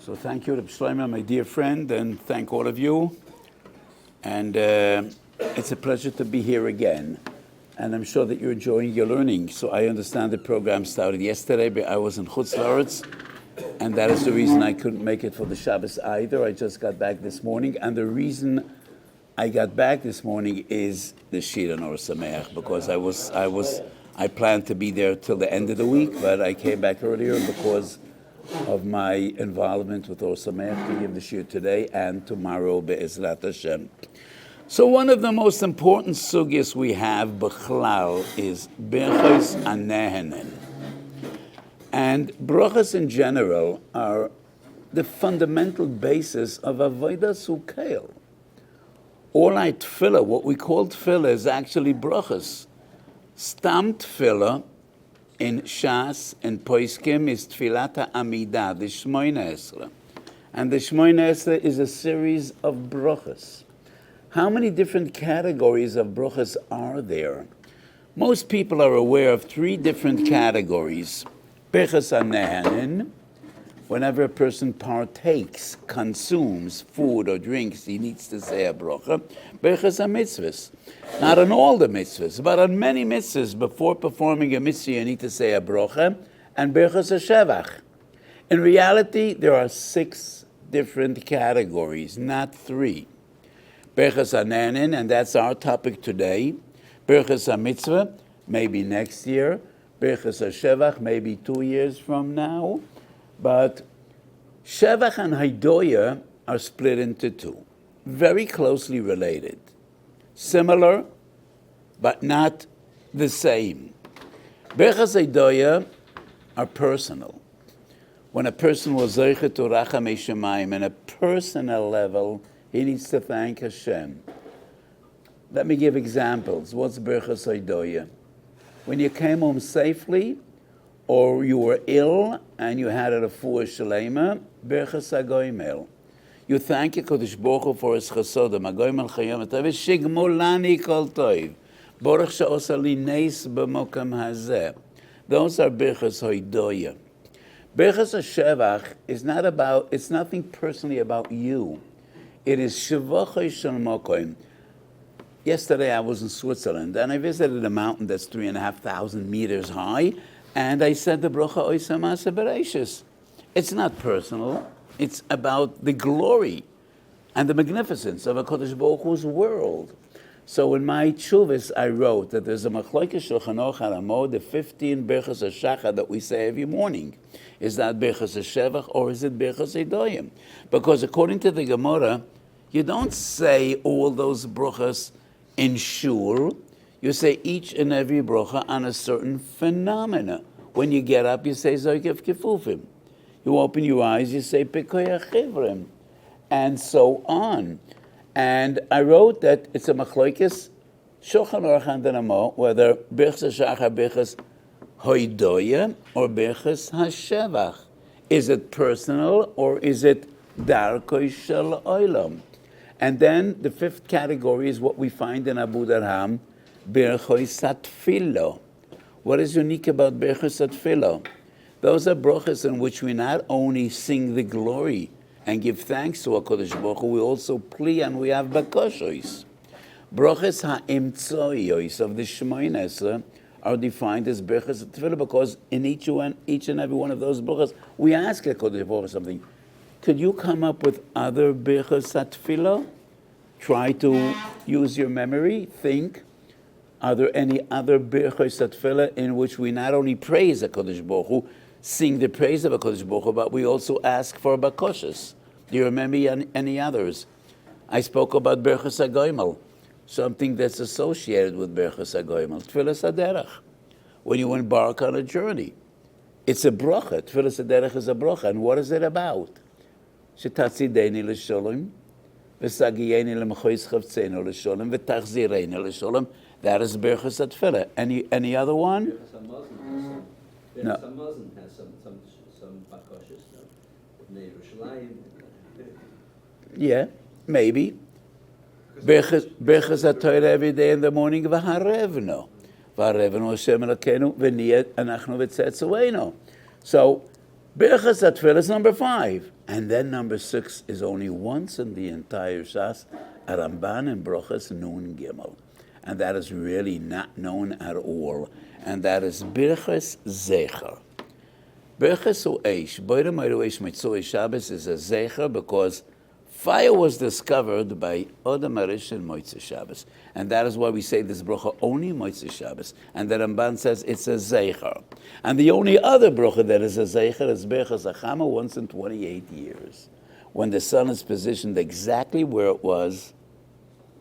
So thank you to Shlomo, my dear friend, and thank all of you. And it's a pleasure to be here again. And I'm sure that you're enjoying your learning. So I understand the program started yesterday, but I was in Chutz La'aretz, and that is the reason I couldn't make it for the Shabbos either. I just got back this morning, and the reason I got back this morning is the Shiur and Or Sameach, because I planned to be there till the end of the week, but I came back earlier because of my involvement with Or Sameach to give the Shiur today and tomorrow be'ezrat Hashem. So one of the most important sugyas we have, b'chlal, is berachot anehenen. And brachas in general are the fundamental basis of avodas ukeil. All our tefillah, what we call tefillah, is actually brachas. Stam tefillah in Shas and Poiskim is tefillat ha'amidah, the Shmoyne Esrei. And the Shmoyne Esrei is a series of brachas. How many different categories of brachas are there? Most people are aware of three different categories. Berachot anehenen, whenever a person partakes, consumes food or drinks, he needs to say a bracha. Berachot mitzvahs. Not on all the mitzvahs, but on many mitzvahs, before performing a mitzvah, you need to say a bracha. And berachot shevach. In reality, there are 6 different categories, not 3. Berachot anehenen, and that's our topic today. Berachot mitzvah, maybe next year. Berachot shevach, maybe 2 years from now. But shevach and hidoya are split into 2, very closely related. Similar, but not the same. Berachot hidoya are personal. When a person was zoche to rachamei shemayim, on a personal level, he needs to thank Hashem. Let me give examples. What's berachot hidoya? When you came home safely, or you were ill and you had a refuah shalema, berachot hagoimel. You thank HaKadosh Baruch Hu for his chasodim. Hagoimel chayom atov shigmolani kol tov. Baruch she'osa li neis b'mokam hazeh. Those are berachot hidoya. Berachot shevach is not about, it's nothing personally about you. It is shevachos shel mokom. Yesterday I was in Switzerland and I visited a mountain that's 3,500 meters high, and I said the bracha oisam asa berachos. It's not personal. It's about the glory and the magnificence of HaKadosh Baruch Hu's world. So in my tshuvas, I wrote that there's a machlokes Shulchan Aruch Haramod, the 15 berachos hashachar that we say every morning. Is that berachos shevach or is it berachos hidoyim? Because according to the Gemara, you don't say all those brachos in shiur. You say each and every bracha on a certain phenomena. When you get up, you say zoikev kefufim. You open your eyes, you say pekoyach chivrim, and so on. And I wrote that it's a machlokes Shulchan Aruch and Ramo, whether berachos shachar, berachos hidoya, or berachos hashevach. Is it personal or is it darkoi shel olam? And then the 5th category is what we find in Abu Darham, berachos hatfilo. What is unique about berachos hatfilo? Those are brachas in which we not only sing the glory and give thanks to HaKadosh Baruch Hu, we also plea and we have bakoshos. Brachas ha'imtzoyos of the Shmoyne Esrei are defined as berachos hatfilo because in each and every one of those brachas, we ask HaKadosh Baruch Hu something. Could you come up with other berachos hatfilo? Try to use your memory, think. Are there any other berachos hatfilo in which we not only praise HaKadosh Baruch Hu, sing the praise of HaKadosh Baruch Hu, but we also ask for bakoshos? Do you remember any others? I spoke about berachos hagoimel, something that's associated with berachos hagoimel. Tfilas haderech. When you embark on a journey, it's a bracha. Tfilas haderech is a bracha. And what is it about? Shetatzideni l'sholem, v'sagiyeni l'mechois chavtzenu l'sholem, v'tachzireni l'sholem. That is berachos hatfila. Any other one? No. Some Muslim has some bakoshos. Yeah, maybe. Berachos haTorah every day in the morning. V'harevno Hashem Elokeinu v'niyeh anachnu v'tzetzueinu. So Birchas Atfil is number 5. And then number 6 is only once in the entire Shas, a Ramban in Birchas Nun Gimel. And that is really not known at all. And that is Birchas Zecher. Birchas U'esh, Boire Moire U'esh Mitzvah Shabbos is a Zecher because fire was discovered by Odom Arish and Motzei Shabbos. And that is why we say this bracha only Motzei Shabbos. And the Ramban says it's a Zeicher. And the only other bracha that is a Zeicher is Birchas Achama once in 28 years. When the sun is positioned exactly where it was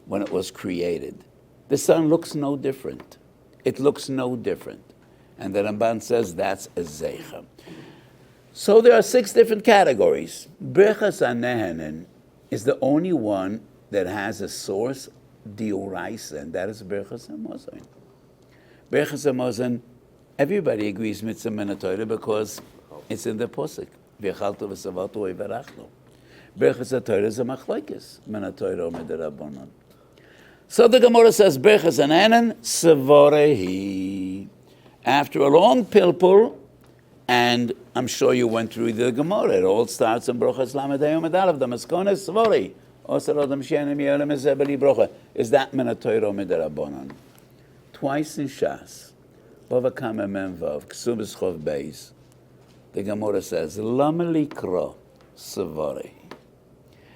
when it was created. The sun looks no different. It looks no different. And the Ramban says that's a Zeicher. So there are 6 different categories. Birchas HaNehenen is the only one that has a source dioraisa, and that is Birchas HaMazon. Birchas HaMazon, everybody agrees mitzvah min haTorah because it's in the posuk. V'yachaltu v'savatu v'yvarachnu. Birchas HaTorah is a machlokes min haTorah u'midrabanan. So the Gemara says Birchas HaNehenen sevorehi. After a long pilpul, and I'm sure you went through the Gemara. It all starts in Brochas Lamed Hayom Adalav. The Maskones Svori. Osar Adam Shenem Yelem Ezebeli Brocha. Is that min haTorah u'midrabanan? Twice in Shas. Bava Kama Mem Vav. Ksubas Chov Beis. The Gemara says Lama Likra Svori.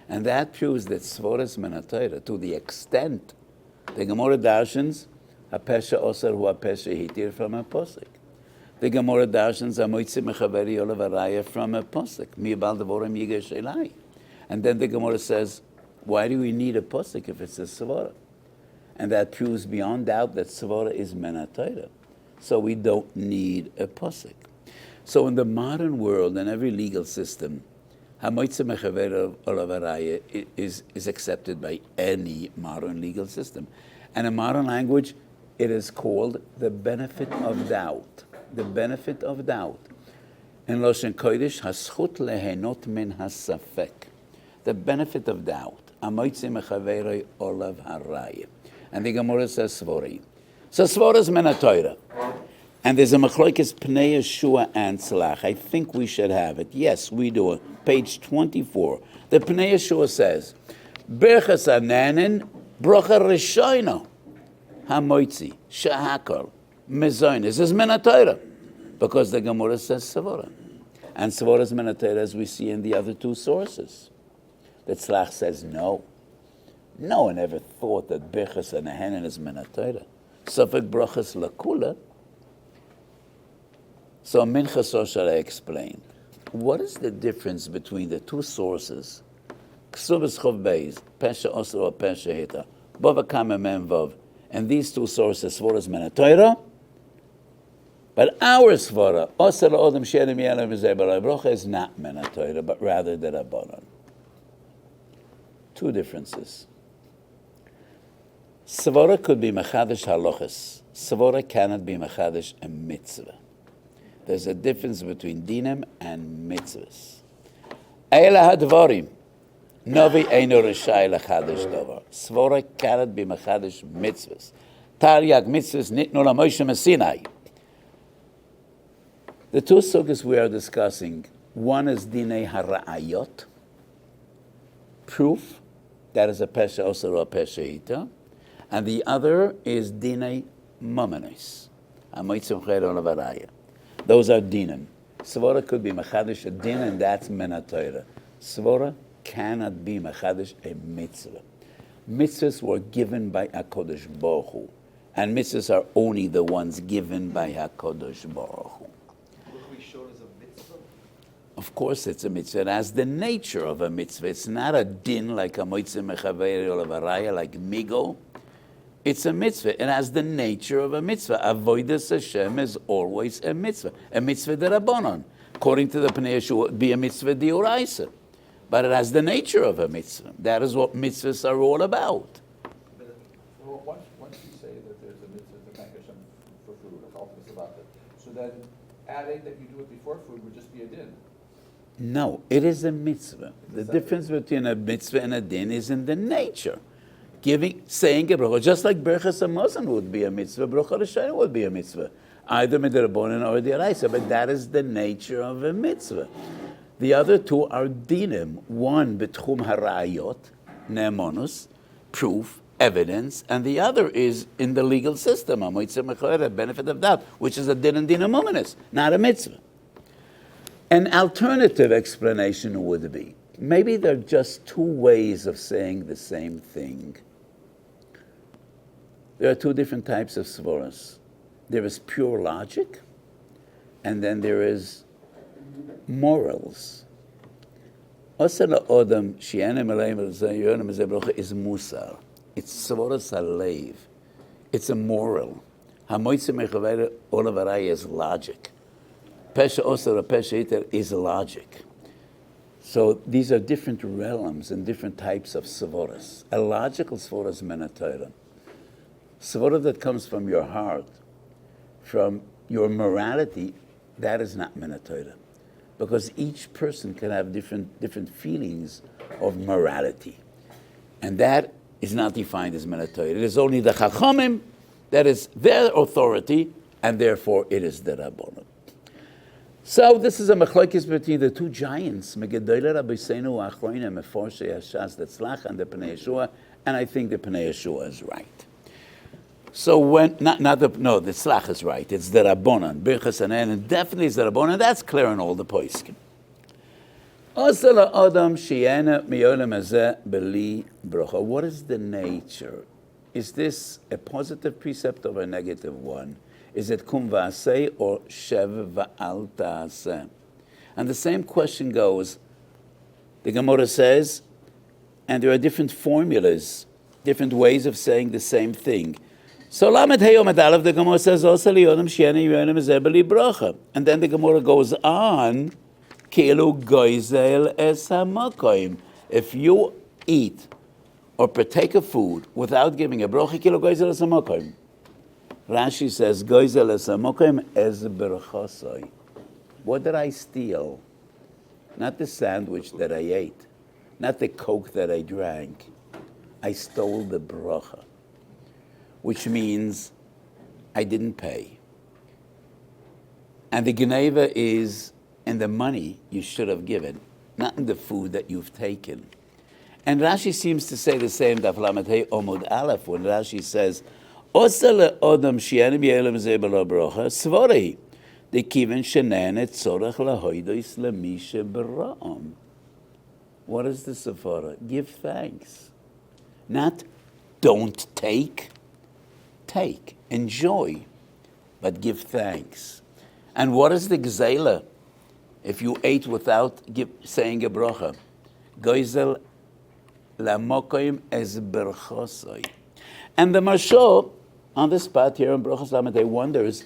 And that proves that Svor is min haTorah to the extent the Gemara darshans HaPesha Osar Hu HaPesha Hitir from a posuk. The Gemara darshans Amoitzi Mechaveri Olav Araya from a posuk. Mi Bal Devorim Yigesh Elai. And then the Gemara says, why do we need a posuk if it's a svara? And that proves beyond doubt that svara is min haTorah. So we don't need a posuk. So in the modern world, in every legal system, Hamoitzi Mechaveri Olav Araya is accepted by any modern legal system. And in modern language, it is called the benefit of doubt. The benefit of doubt. In Loshen Kodesh, haschut lehenot min hasafek. The benefit of doubt. Amoitzi mechaveri olav haraya. And the Gemara says svori. So svori is min haTorah. And there's a machlokes pnei Yeshua and tzlach. I think we should have it. Yes, we do. Page 24. The pnei Yeshua says, Birchas HaNehenen bracha rishono hamoitzi shahakol. Mezonis is min haTorah, because the Gemara says Savora. And Savora is min haTorah as we see in the other 2 sources. The Tzlach says no. No one ever thought that Birchas HaNehenen is min haTorah. Sofek brachas lakula. So Minchas shall I explain. What is the difference between the 2 sources? Ksubas Chov Beis, Pesha Osra or Pesha Hita, Bava Kama Mem Vav, and these 2 sources, Savora is min haTorah. But our svara, Osar Odom Shenem Yelem Ezebeli Brocha, is not min haTorah, but rather the Rabbanon. 2 differences. Svara could be mechadish halachas. Svara cannot be mechadish a mitzvah. There's a difference between dinim and mitzvahs. Eila hadvarim, novi eino rishai lechadish davar. Svara cannot be mechadish mitzvahs. Taryag mitzvahs nitnu laMoshe Sinai. The 2 sugyas we are discussing, one is dinei hara'ayot, proof, that is a pesha osar or a pesha ita, and the other is dinei mamanis, amoitzim cher olav araya. Those are dinim. Svara could be machadish a din, and that's min haTorah. Svara cannot be machadish a mitzvah. Mitzvahs were given by HaKadosh Baruch Hu, and mitzvahs are only the ones given by HaKadosh Baruch Hu. Of course it's a mitzvah. It has the nature of a mitzvah. It's not a din like a moitzeh mechaveri olav araya, like migo. It's a mitzvah. It has the nature of a mitzvah. Avodas Hashem is always a mitzvah derabanan. According to the Pnei Yeshua, it would be a mitzvah dioraisa. But it has the nature of a mitzvah. That is what mitzvahs are all about. Well, once you say that there's a mitzvah to thank Hashem for food, so then adding that you do it before food would just be a din. No, it is a mitzvah. The difference between a mitzvah and a din is in the nature. Saying a bracha, just like Birchas HaMazon would be a mitzvah, bracha l'shayim would be a mitzvah. either midrabanan or deraisa, but that is the nature of a mitzvah. The other two are dinim. One betchum harayot, ne'emonus, proof, evidence, and the other is in the legal system, benefit of doubt, which is a din and dinamuminus, not a mitzvah. An alternative explanation would be, maybe there are just two ways of saying the same thing. There are two different types of svaras. There is pure logic, and then there is morals. Is musar. It's svaras halev. It's a moral. Is logic. Pesha osar pesha iter is logic. So these are different realms and different types of svaras. A logical svara is menatayra. Svara that comes from your heart, from your morality, that is not menatayra. Because each person can have different feelings of morality. And that is not defined as menatayra. It is only the chachamim, that is their authority, and therefore it is the rabbanon. So this is a machlokes between the two giants, Megedoyle Rabbeinu Achronim, Meforshei Hashas Tetzlach, and the Pnei Yeshua, and I think the Pnei Yeshua is right. So when the Tzlach is right. It's the Rabbanon, Birchas and definitely it's the Rabbanon. That's clear in all the poskim. What is the nature? Is this a positive precept or a negative one? Is it kum v'aseh or shev v'al ta'aseh? And the same question goes, the Gemara says, and there are different formulas, different ways of saying the same thing. So lamed hey yom aleph, the Gemara says, osa liyodam she'ena yonim ezeh b'li bracha. And then the Gemara goes on, ki'elu goizel es hamakoim. If you eat or partake of food without giving a bracha, ki'elu goizel es hamakoim. Rashi says, "Goizel es hamokim ez berachot." What did I steal? Not the sandwich that I ate, not the Coke that I drank. I stole the bracha, which means I didn't pay. And the geneva is in the money you should have given, not in the food that you've taken. And Rashi seems to say the same. Daf lamed hey omud aleph, when Rashi says, Osele odam shianim yelam zebel bracha svorei the kiven shenanet tzorach lahoidos lemishe beraam. What is the safara? Give thanks, not don't take. Take, enjoy, but give thanks. And what is the gzeila if you ate without saying a bracha? Goizel lamokoim ez berachosoi. And the Marsho, on the spot here in Birchas Lamed, wonders,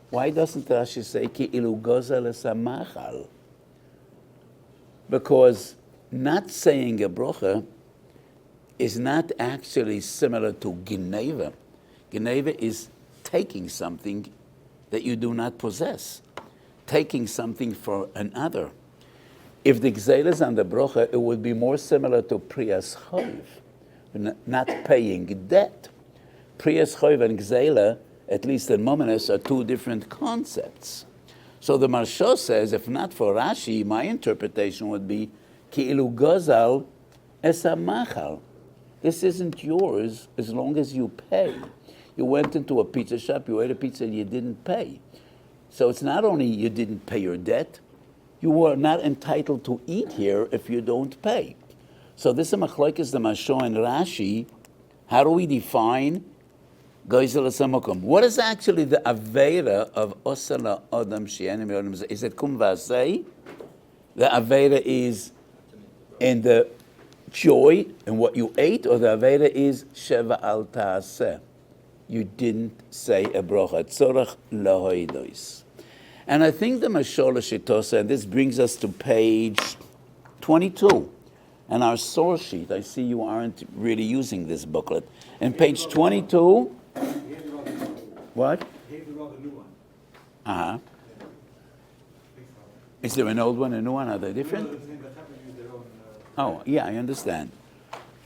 why doesn't Rashi say ki ilu gozel esamachal? Because not saying a bracha is not actually similar to geneva. Geneva is taking something that you do not possess, taking something for another. If the gzeila is on the bracha, it would be more similar to priyas chayv, not paying debt. Priyas chayv and gzeila, at least in Mominus, are two different concepts. So the Marsho says, if not for Rashi, my interpretation would be ki'ilu gozal esamachal. This isn't yours as long as you pay. You went into a pizza shop, you ate a pizza, and you didn't pay. So it's not only you didn't pay your debt, you are not entitled to eat here if you don't pay. So this is machlokes the Marsho and Rashi. How do we define goizel esamokum? What is actually the aveira of osala adam she'enim yonim? Is it kum v'asei? The aveira is in the joy in what you ate, or the aveira is sheva al ta'aseh. You didn't say a bracha. Tzorach lahoidos. And I think the Mashola Shitosa, and this brings us to page 22. And our source sheet, I see you aren't really using this booklet. In page 22, what? Uh-huh. Is there an old one, a new one? Are they different? Oh, yeah, I understand.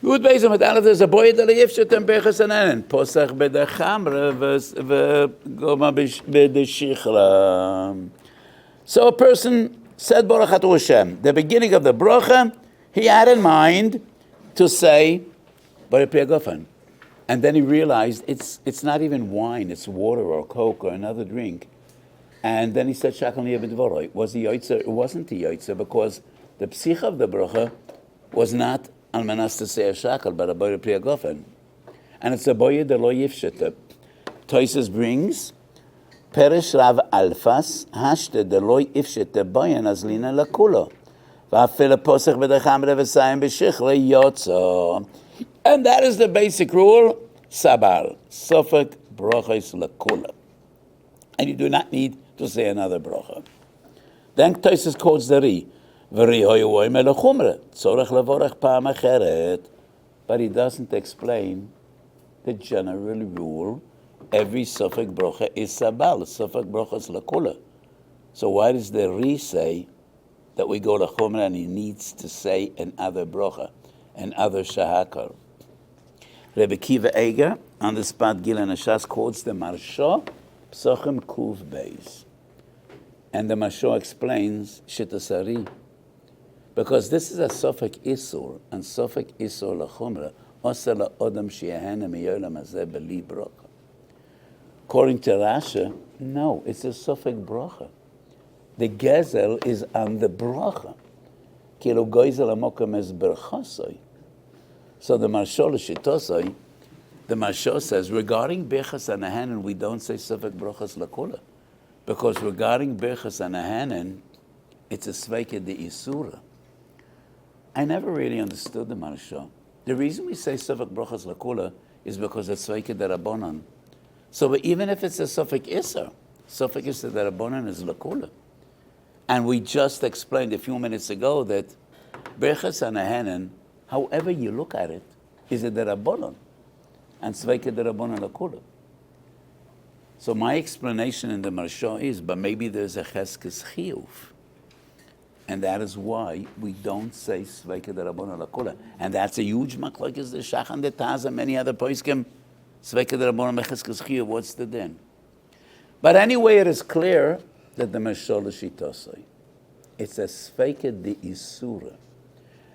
Yud Beis Amud Aleph, there's a boy that yifshet and berachot ananen. Posach b'dechamre v'goma b'deshichla. So a person said Berachot Hashem. The beginning of the bracha, he had in mind to say Berachot. And then he realized it's not even wine, it's water or Coke or another drink. And then he said Shakal Niyeh B'dvoroi. Was he Yotzer? It wasn't the Yotzer, because the psich of the bracha was not al manas to say a shakal, but a boy priya gofen. And it's a boy de lo yifshete. Toises brings perish rav alfas hashte de lo yifshete boyen azlina lakulo. Va'afil posach b'dechamre v'sayim b'shichle yotzo. And that is the basic rule. Sabar sofek brochos lakula. And you do not need to say another bracha. Then Toises quotes the Ri. But he doesn't explain the general rule. Every sofek brocha is sabal. Sofek brocha is lakula. So why does the Ri say that we go to Chumrah and he needs to say another brocha, another shahakar? Rebbe Kiva Eger, on the spot Gilan Ashas, quotes the Marsha, Psochim Kuv Beis. And the Marsha explains Shittasari. Because this is a Sofek Isur, and Sofek Isur lachumra, Osa la'odam shi'ahana miyolam hazeh b'li brocha. According to Rashi, no, it's a Sofek brocha. The gezel is on the brocha. Kilo goizel amokam es berachosoi. So the Marsha l'shitosoi, the Marsha says, regarding Birchas and Ahanan, we don't say Sofek brochas lakula. Because regarding Birchas and Ahanan, it's a Sveike de Isura. I never really understood the Marsha. The reason we say Sofek Brochas Lakula is because it's Sveike de Rabbanan. So even if it's a Sofek Isser de Rabbanan is Lakula. And we just explained a few minutes ago that Birchas and Ahanan, however you look at it, is a de Rabbanan. And Sveike de Rabbanan Lakula. So my explanation in the Marsha is, but maybe there's a Cheskes Chiyuv. And that is why we don't say Sveike de Rabbanan Lakula. And that's a huge machlokes the Shach and the Taz and many other poskim. Sveike de Rabbanan Mecheskes Chiyuv, what's the din? But anyway, it is clear that the Marsha l'shitosai. It's a Sveike de Isura.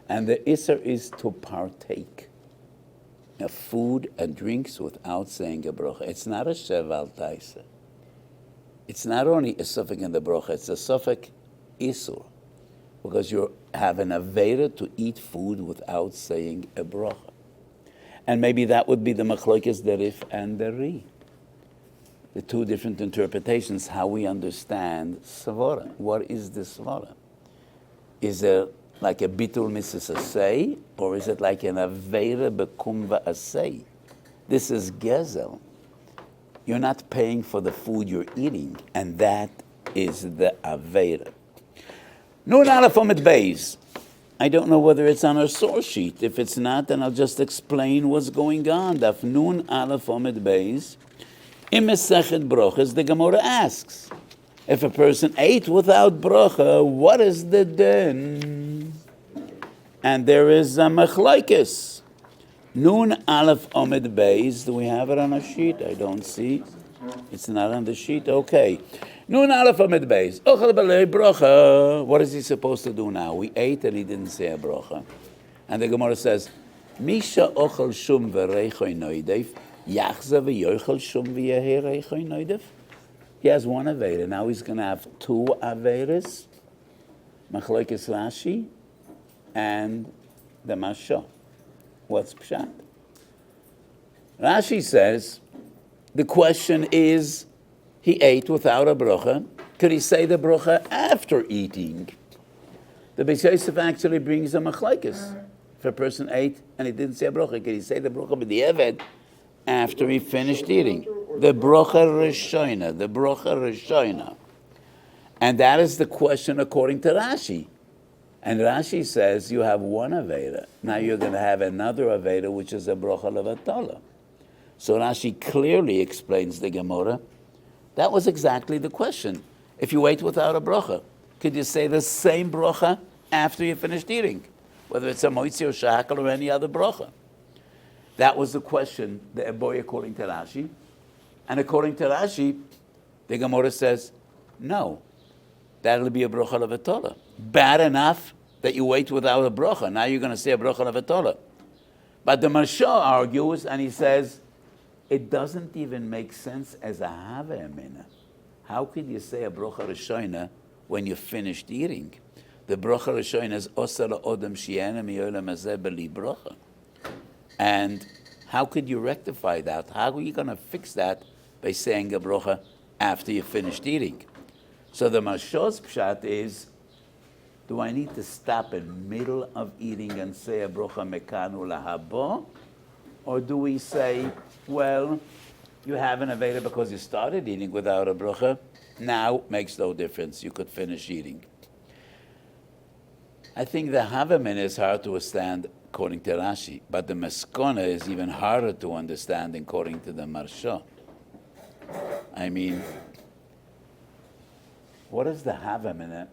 And the Isser is to partake of food and drinks without saying a brocha. It's not a sheval taisa. It's not only a suffix in the brocha, it's a suffix isur. Because you have an avera to eat food without saying a bracha. And maybe that would be the machlokes derif and the ri. The two different interpretations, how we understand svara. What is the svara? Is it like a bitul mitzvah asay, or is it like an avera bekumva asay? This is gezel. You're not paying for the food you're eating, and that is the avera. Nun Aleph Amud Beis. I don't know whether it's on our source sheet. If it's not, then I'll just explain what's going on. Daf Nun Aleph Amud Beis. In Mesechet Brochas, the Gemara asks, if a person ate without bracha, what is the din? And there is a machlokes. Nun Aleph Amud Beis. Do we have it on a sheet? I don't see. It's not on the sheet. Okay. Nun Aleph Amud Beis. Ochel b'lei bracha. What is he supposed to do now? We ate and he didn't say a bracha. And the Gemara says, Misha ochel shum v'reichoi noidef, yachza v'yochel shum v'yehi reichoi noidef. He has one avera. Now he's going to have two averas. Machlokes Rashi and the Marsha. What's pshat? Rashi says, the question is, he ate without a bracha. Could he say the bracha after eating? The Beis Yosef actually brings a machlokes. If a person ate and he didn't say a bracha, could he say the bracha b'di'evet after he finished eating? The bracha rishona, the bracha rishona. And that is the question according to Rashi. And Rashi says you have one aveda. Now you're going to have another aveda, which is a bracha levatala. So Rashi clearly explains the Gemara. That was exactly the question. If you ate without a bracha, could you say the same bracha after you finished eating? whether it's a moitzi or shahakal or any other bracha. That was the question, the eboy according to Rashi. And according to Rashi, the Gemara says, no, that'll be a bracha levatola. Bad enough that you wait without a bracha. Now you're going to say a bracha levatola. But the Marsha argues, and he says, it doesn't even make sense as a havamina. How could you say a bracha rishoina when you finished eating? The bracha rishoina is osala odam shiena miyola mazeh beli bracha. And how could you rectify that? How are you going to fix that by saying a bracha after you finished eating? So the Marsha's pshat is, do I need to stop in the middle of eating and say a bracha mekanu lahabo? Or do we say, well, you haven't availed because you started eating without a bracha. Now makes no difference. You could finish eating. I think the havamin is hard to understand according to Rashi, but the meskona is even harder to understand according to the Marsha. I mean, what is the havamin?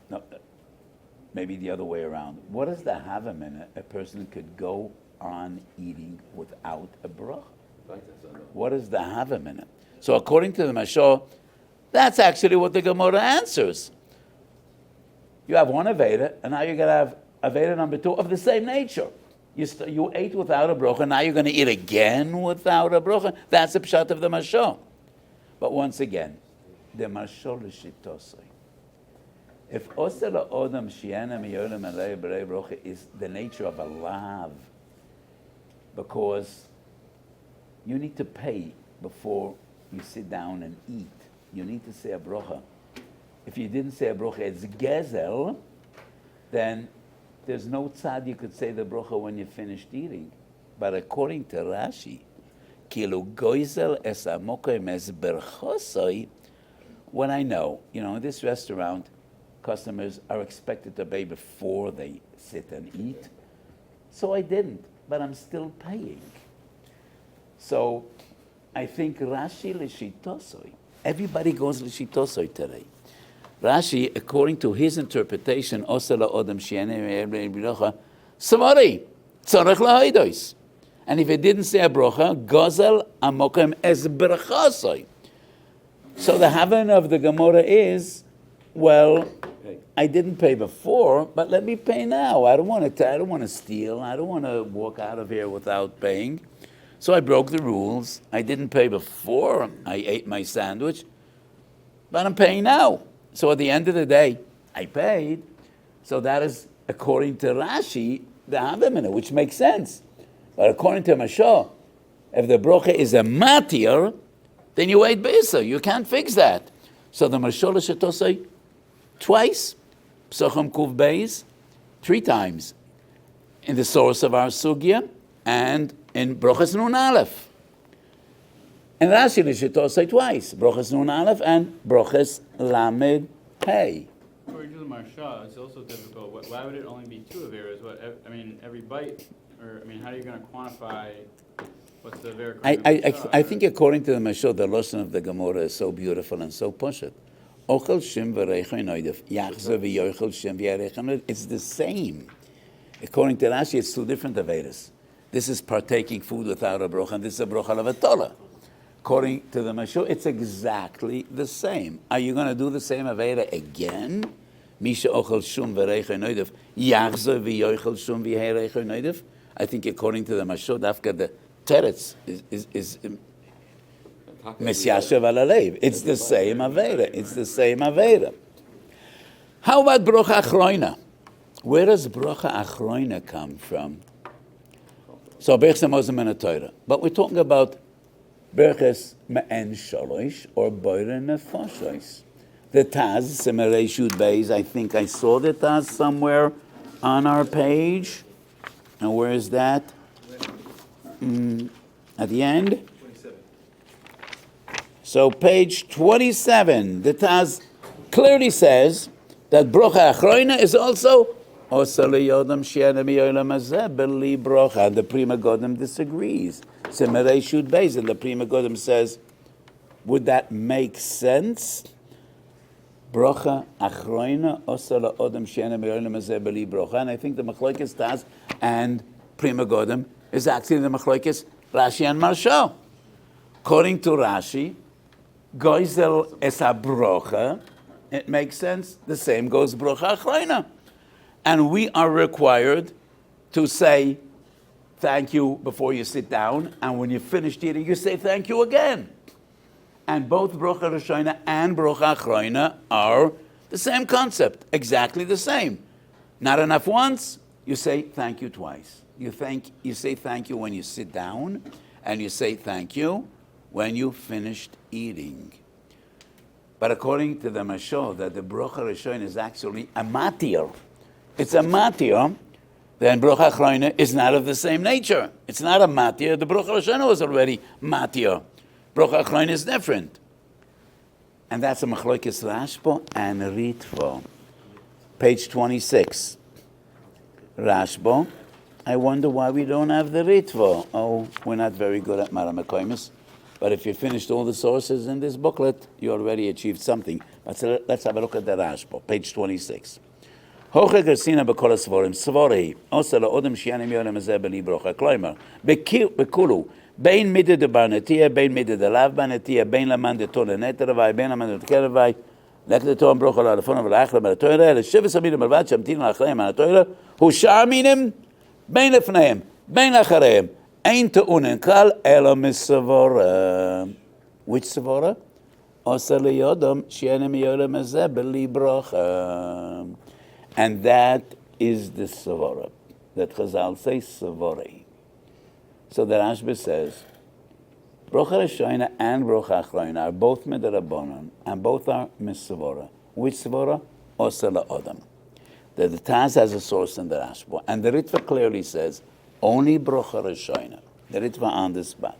No, maybe the other way around. What is the havamin a person could go on eating without a bracha? What is the havamin? So according to the Marsha, that's actually what the Gemara answers. You have one Aveda, and now you're going to have Aveda number 2 of the same nature. You ate without a bracha, now you're going to eat again without a bracha. That's the pshat of the Marsha. But once again, the Marsha l'shitosai. If osel odam shiena miyolim alei berei bracha is the nature of a lav, because you need to pay before you sit down and eat. You need to say a bracha. If you didn't say a bracha, it's gezel, then there's no tzad you could say the bracha when you finished eating. But according to Rashi, kilu goizel es amokoim es berachot. When I know, in this restaurant, customers are expected to pay before they sit and eat. So I didn't, but I'm still paying. So I think Rashi l'shitosoi. Everybody goes l'shitosoi today. Rashi, according to his interpretation, osela odam shiene bracha, samari tzarech lahaidos. And if he didn't say a bracha, gozel amokem es berachosoi. So the haven of the Gemara is, well, I didn't pay before, but let me pay now. I don't want to steal. I don't want to walk out of here without paying. So I broke the rules. I didn't pay before I ate my sandwich, but I'm paying now. So at the end of the day, I paid. So that is, according to Rashi, the Havamina, which makes sense. But according to Marsha, if the brocha is a matir, then you ate beisa. You can't fix that. So the Marsha l'shetosai twice, Psachim Kuv Beis, 3 times in the source of our sugya and in Brochas Nun Aleph. And Rashi l'shetosai twice, Brochas Nun Aleph and Brochas Lamed Pei. According to the Marsha, it's also difficult. Why would it only be 2 averas? Every bite, or how are you going to quantify what's the avera? I think according to the Marsha, the lesson of the Gemara is so beautiful and so pushed. It's the same. According to Rashi, it's 2 different averas. This is partaking food without a brocha, and this is a brocha levatola. According to the Marsha, it's exactly the same. Are you going to do the same avera again? Misha ochel shum v'reicha noidev yachzer v'yochel shum v'reicha noidev. I think according to the Marsha, dafka the teretz is Mesyashav alalev. It's the same avera. It's the same avera. How about brocha achroina? Where does brocha achroina come from? So berachos mozim in Torah, but we're talking about berachos me'en shalosh or boire nefashos. The Taz, Semerei Shud Beis, I think I saw the Taz somewhere on our page. And where is that? At the end? 27. So page 27, the Taz clearly says that brocha achroina is also osali yodam she'ena miyolam hazeh beli brocha. And the Prima Godem disagrees. Semerei Shud Beis, and the Prima Godem says, would that make sense? Brocha achroina osa la'odem she'ena me'olam hazeh b'li brocha. And I think the Machlokes Taz and Prima Godem is actually the Machlokes Rashi and Marsha. According to Rashi, Goizel es a brocha. It makes sense. The same goes brocha achroina. And we are required to say thank you before you sit down, and when you're finished eating, you say thank you again. And both brocha rishona and brocha achroina are the same concept, exactly the same. Not enough once, you say thank you twice. You say thank you when you sit down, and you say thank you when you finished eating. But according to the Mashal, that the brocha rishona is actually a matir. It's a matir. Then brocha achroina is not of the same nature. It's not a matir. The brocha rishona was already matir. Brocha achroina is different. And that's a machlokes Rashba and Ritva. Page 26. Rashba. I wonder why we don't have the Ritva. Oh, we're not very good at Maramakoimus. But if you finished all the sources in this booklet, you already achieved something. But let's have a look at the Rashba. Page 26. הוכה גרסינה בכל הסבורים, סבורי, עושה לאודם שיאנים יולם הזה בלי ברוכה. כלומר, בכולו, בין מידי דבר נטייה, בין מידי דלאו בנטייה, בין למאן דתו לנטר הווי, בין למאן דתו הווי, לקדתו ברוכה לאלפון ולאחלה בנתוירה, לשבס המינים מלבד שהמתינו לאחריהם בנתוירה, הוא שאר מינים בין לפניהם, בין לאחריהם. אין טעונן כלל, אלא מסבורה. which סבורה? עושה ליודם שיאנים יולם הזה בלי ברוכה. And that is the Savora, that Chazal say Savori. So the Rashba says, Brocha Rishoina and Brocha Achroina are both Midarabonon, and both are Misavora. Which Savora? Osa La'odam. The Taz has a source in the Rashba, and the Ritva clearly says, only Brocha Rishoina. The Ritva on the spot.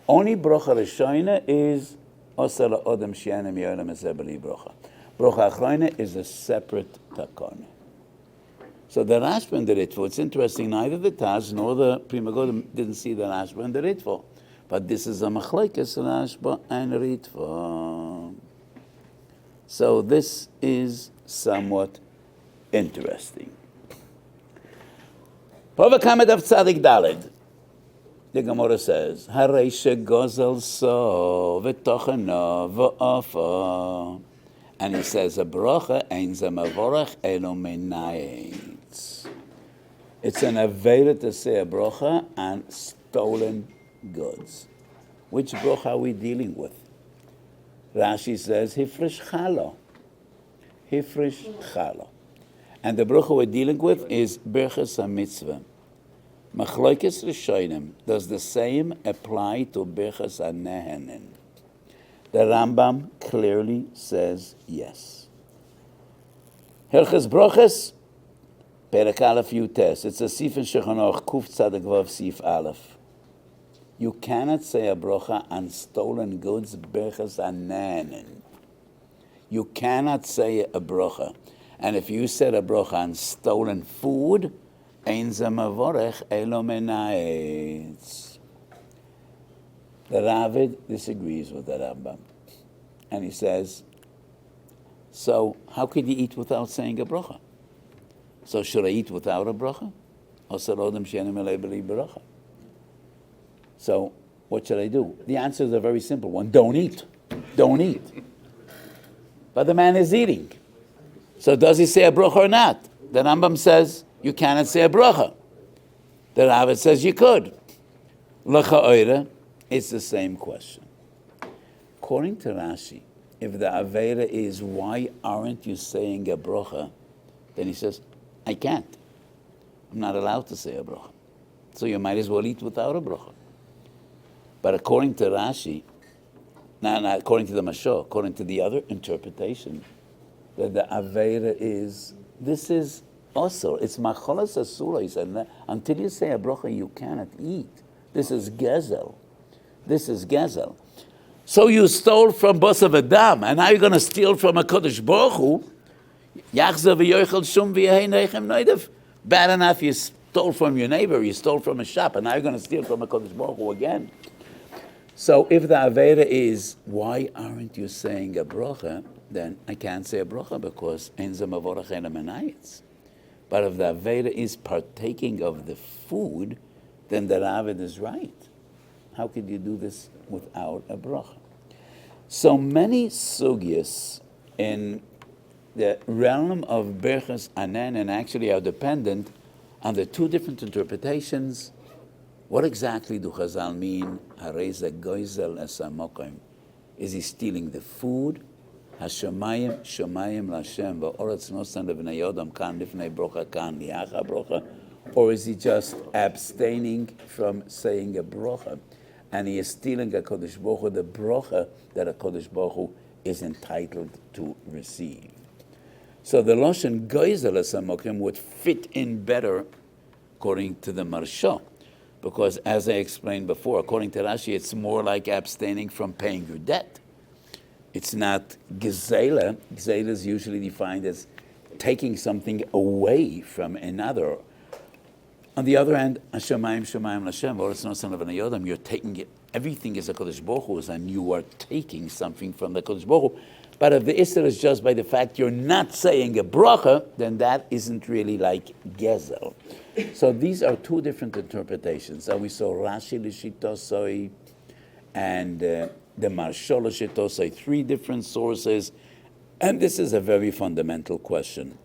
Only Brocha Rishoina is Osa La'odam She'enem Yolam Ezebeli Brocha. Brocha Achroina is a separate takon. So the Rashba and the Ritva, it's interesting, neither the Taz nor the Prima Godem didn't see the Rashba and the Ritva. But this is a machlekes Rashba and Ritva. So this is somewhat interesting. Pova Kamed of Tzadik Daled. The Gemara says, Harei shegozel so v'tocheno v'ofa. And he says, a brocha ein ze mavorach elo menayetz. It's an avera to say a brocha on stolen goods. Which brocha are we dealing with? Rashi says, hifresh chalo. Hifresh chalo. And the brocha we're dealing with is Birchas HaMitzvah. Machlokes Rishonim, does the same apply to Birchas HaNehenen? The Rambam clearly says yes. Hilchas Brochas, Perek Aleph Yutes. It's a Sif in Shulchan Aruch, Kuf Tzadik Vav Sif Aleph. You cannot say a brocha on stolen goods, Birchas HaNehenen. You cannot say a brocha. And if you said a brocha on stolen food, Ein ze mavorech elo menayetz. The Ravid disagrees with the Rambam. And he says, so how could you eat without saying a bracha? So should I eat without a bracha? So what should I do? The answer is a very simple one. Don't eat. Don't eat. But the man is eating. So does he say a bracha or not? The Rambam says you cannot say a bracha. The Ravid says you could. L'cha'oira, it's the same question. According to Rashi, if the Aveira is, why aren't you saying a bracha? Then he says, I can't. I'm not allowed to say a bracha. So you might as well eat without a bracha. But according to Rashi, not according to the Mashal, according to the other interpretation, that the Aveira is, this is also, it's macholas asura. He said, until you say a bracha, you cannot eat. This is gezel. This is gezel. So you stole from Bosav Adam, and now you're going to steal from a Kodesh Baruch Hu. Bad enough you stole from your neighbor, you stole from a shop, and now you're going to steal from a Kodesh Baruch Hu again. So if the Aveda is, why aren't you saying a bracha? Then I can't say a bracha because ein ze mavorach ela menayitz. But if the Aveda is partaking of the food, then the Ravid is right. How could you do this without a bracha? So many sugyas in the realm of Birchas Anen and actually are dependent on the two different interpretations. What exactly do Chazal mean? Hareza goizel es hamokim. Is he stealing the food? Hashemayim shomayim lashem va'oretz nosan levnei yodam kan lifnei brocha kan liacha brocha. Or is he just abstaining from saying a brocha? And he is stealing a Kodesh Baruch Hu, the brocha that a Kodesh Baruch Hu is entitled to receive. So the Lashon Goizel es hamokim would fit in better according to the Marsha. Because as I explained before, according to Rashi, it's more like abstaining from paying your debt. It's not gezela. Gezela is usually defined as taking something away from another. On the other hand, Hashemayim Shemayim Lashem, or it's not son of an Ayodam, you're taking it, everything is a Kodesh Baruch Hu's, and you are taking something from the Kodesh Baruch Hu. But if the Isser is just by the fact you're not saying a bracha, then that isn't really like gezel. So these are two different interpretations. So we saw Rashi l'shitosoi and the Marshal l'shitosoi, three different sources. And this is a very fundamental question.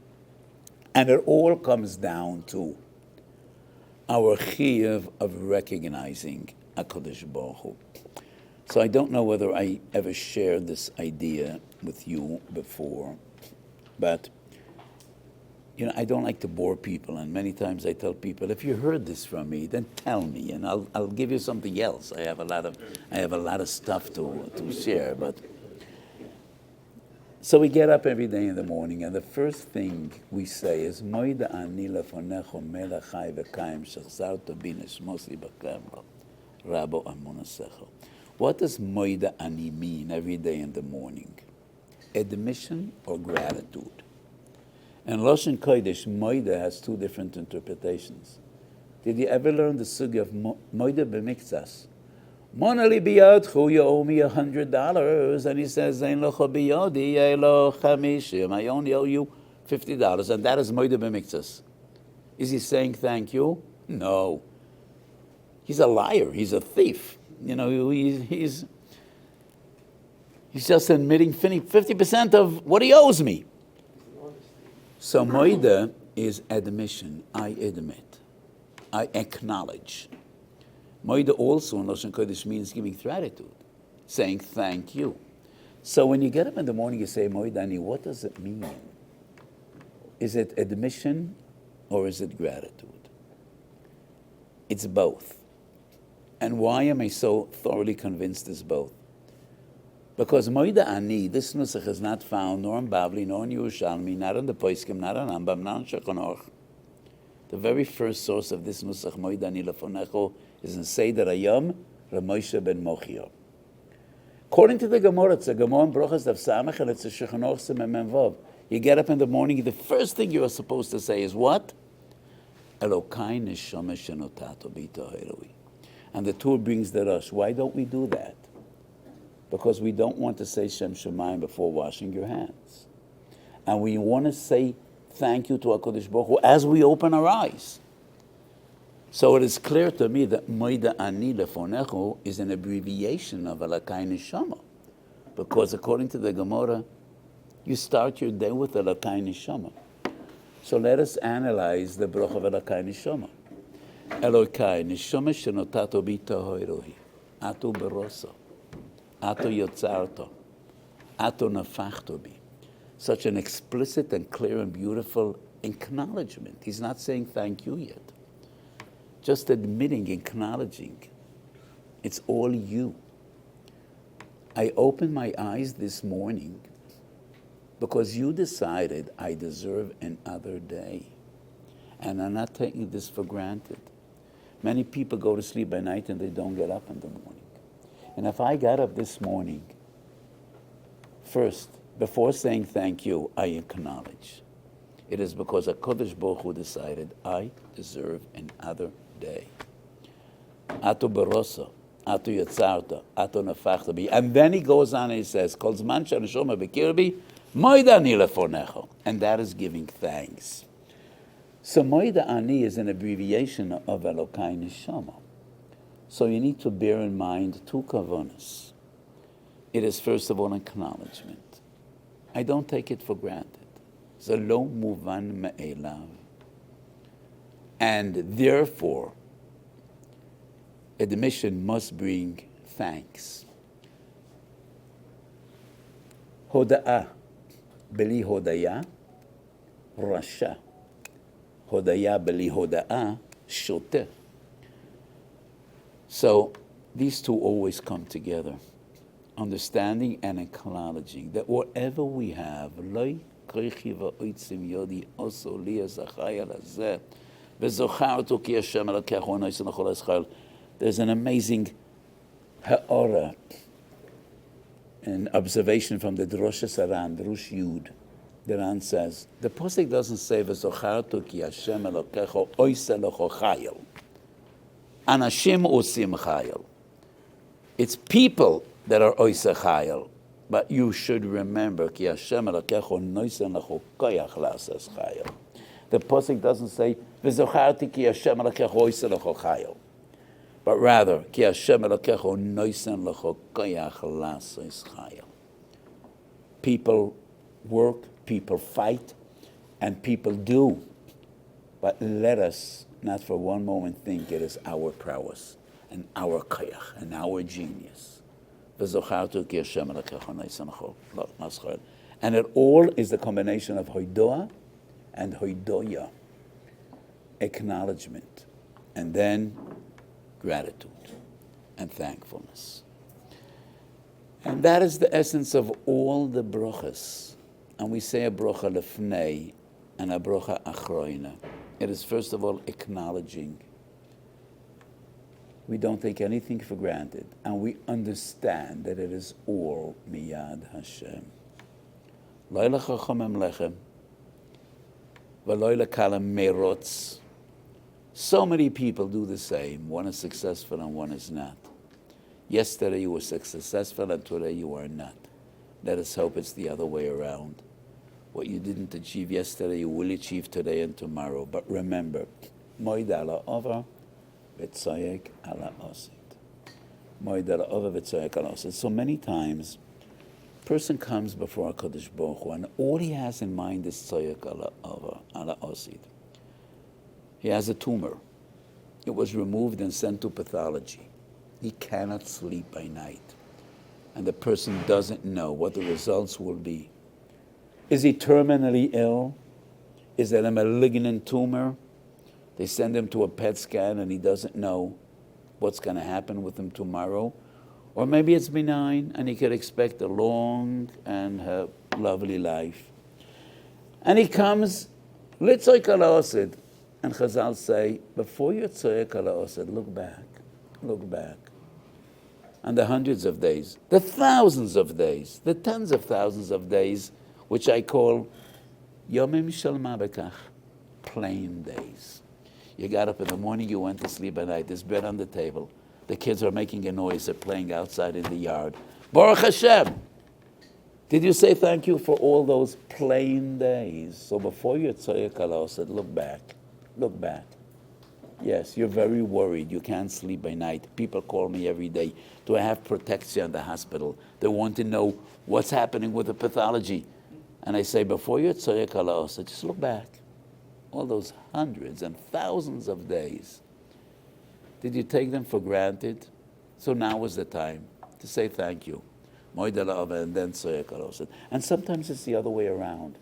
And it all comes down to our chiyuv of recognizing HaKadosh Baruch Hu. So I don't know whether I ever shared this idea with you before, but I don't like to bore people, and many times I tell people, if you heard this from me, then tell me, and I'll give you something else. I have a lot of stuff to share, but so we get up every day in the morning, and the first thing we say is Moida ani lefonecho melech chai v'kaim shechzarto bi neshmosi b'kemro rabo amonasecho. What does Moida ani mean every day in the morning? Admission or gratitude? And Lashon Kodesh, Moida has two different interpretations. Did you ever learn the sugi of Moida b'miktsas? Monali biyadchu, you owe me $100, and he says, Ein locha biyadi, elo chamishim. I only owe you $50, and that is Moida b'miktsas. Is he saying thank you? No. He's a liar. He's a thief. He's just admitting 50% of what he owes me. So Moida is admission. I admit. I acknowledge. Moida also in Lashon Kodesh means giving gratitude, saying thank you. So when you get up in the morning, you say Moida ani, what does it mean? Is it admission or is it gratitude? It's both. And why am I so thoroughly convinced it's both? Because Moida ani, this nusach is not found nor in Bavli, nor in Yerushalmi, not in the Poskim, not in Rambam, not in Shulchan Aruch. The very first source of this nusach, Moida ani lefonecho, is in Seder Hayom, Ramoshe ben Mochio. According to the Gemara, it's a Gemara in Birchas Daf Samach, and it's a Shulchan Aruch Simon Vav. You get up in the morning, the first thing you are supposed to say is what? Elokai neshama shenotato b'toheroi. And the Tur brings the rush. Why don't we do that? Because we don't want to say Shem Shemayim before washing your hands. And we want to say thank you to HaKadosh Baruch Hu as we open our eyes. So it is clear to me that Moida ani lefonecho is an abbreviation of Elokai neshama. Because according to the Gemara, you start your day with Elokai neshama. So let us analyze the bracha of Elokai neshama. Elokai neshama shenotato bi toheroi. Ato beroso. Ato yotzarto. Ato nafachto bi. Such an explicit and clear and beautiful acknowledgement. He's not saying thank you yet. Just admitting, acknowledging. It's all you. I opened my eyes this morning because you decided I deserve another day. And I'm not taking this for granted. Many people go to sleep by night and they don't get up in the morning. And if I got up this morning, first, before saying thank you, I acknowledge. It is because HaKadosh Baruch Hu decided I deserve another day. Ato berosa. Ato yatzarta, ato nefachta bi. And then he goes on and he says, Kol zman she'aneshama b'kirbi, moida ani lefonecho. And that is giving thanks. So moida ani is an abbreviation of Elokai Neshama. So you need to bear in mind two kavanas. It is first of all acknowledgement. I don't take it for granted. Ze lo muvan me'elav. And therefore, admission must bring thanks. Hoda'ah, beli hodaya, rasha. Hodaya beli hoda'ah, shoteh. So these two always come together. Understanding and acknowledging that whatever we have, loy krichi va'oitzim yodi oso li azachai alazeh v'zochartu ki Hashem elokech hu anoisen l'chol eschal. There's an amazing ha'ara, an observation from the Droshes Aran, Drush Yud. The Ran says, the Pasuk doesn't say v'zochartu ki Hashem elokech hu oisen l'chol chayil. Anashim osim chayil. It's people that are oiseh chayil, but you should remember ki Hashem elokecho noisen lecho koyach la'ases chayil. The pasuk doesn't say v'zocharti ki Hashem elokecho oiseh lecho chayil, but rather ki Hashem elokecho noisen lecho koyach la'ases chayil. People work, people fight, and people do, but let us not for one moment think it is our prowess and our koyach and our genius. And it all is the combination of hoidoa and hoidoya, acknowledgement, and then gratitude and thankfulness. And that is the essence of all the brachas. And we say a bracha lefnei and a bracha achroina. It is first of all acknowledging. We don't take anything for granted, and we understand that it is all miyad Hashem. Lo lechachamem lechem, v'lo lekalem merotz. So many people do the same. One is successful and one is not. Yesterday you were successful and today you are not. Let us hope it's the other way around. What you didn't achieve yesterday, you will achieve today and tomorrow. But remember, moed ala over, v'tzoyek ala osid. Moed ala over, v'tzoyek ala osid. So many times, a person comes before HaKadosh Baruch Hu, and all he has in mind is tzoyek ala over, ala osid. He has a tumor. It was removed and sent to pathology. He cannot sleep by night. And the person doesn't know what the results will be. Is he terminally ill? Is it a malignant tumor? They send him to a PET scan and he doesn't know what's going to happen with him tomorrow. Or maybe it's benign and he could expect a long and lovely life. And he comes, litzoik ala osid. And Chazal say, before you tzoyek ala osid, look back. And the hundreds of days, the thousands of days, the tens of thousands of days, which I call yomim shel ma bekach, plain days. You got up in the morning, you went to sleep at night, there's bread on the table, the kids are making a noise, they're playing outside in the yard. Baruch Hashem! Did you say thank you for all those plain days? So before you tzoyek ala osid, look back. Yes, you're very worried. You can't sleep by night. People call me every day. Do I have protection in the hospital? They want to know what's happening with the pathology. And I say, before you tzoyek ala osid, just look back. All those hundreds and thousands of days. Did you take them for granted? So now is the time to say thank you. Moed ala ova and then tzoyek ala osid. And sometimes it's the other way around.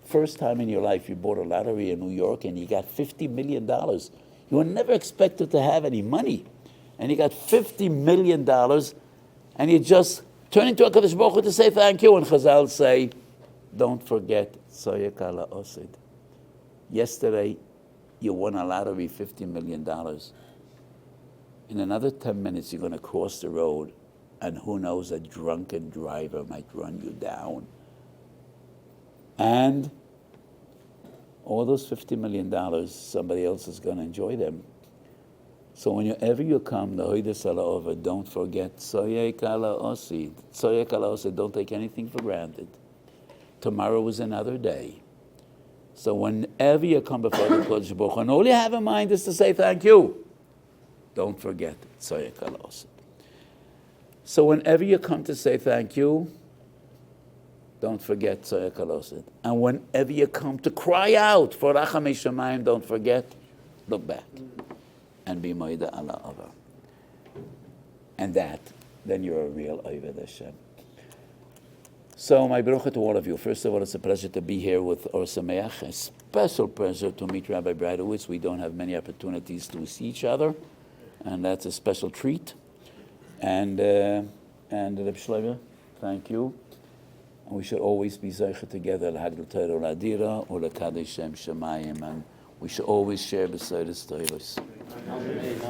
First time in your life you bought a lottery in New York and you got $50 million. You were never expected to have any money. And you got $50 million and you just turn into HaKadosh Baruch Hu to say thank you. And Chazal say, don't forget, tzoyek ala osid. Yesterday, you won a lottery, $50 million. In another 10 minutes, you're going to cross the road and who knows, a drunken driver might run you down. And all those $50 million, somebody else is going to enjoy them. So whenever you come, don't forget, Tzoyek ala osi. Tzoyek ala osi, don't take anything for granted. Tomorrow is another day. So whenever you come before the Kodesh Baruch Hu, and all you have in mind is to say thank you, don't forget, Tzoyek ala osi. So whenever you come to say thank you, don't forget Tzoyek ala osi. And whenever you come to cry out for Rachamei Shamayim, don't forget, look back. And be moida ala ava. And that, then you're a real Oved Hashem. So my berachot to all of you. First of all, it's a pleasure to be here with Or Sameach. A special pleasure to meet Rabbi Bradowitz. We don't have many opportunities to see each other, and that's a special treat. And Reb Shlomo, thank you. And we should always be zeicha together, l'hagdil Torah l'adira, or l'kadosh Shem Shemayim, and we should always share b'sodas Torahs.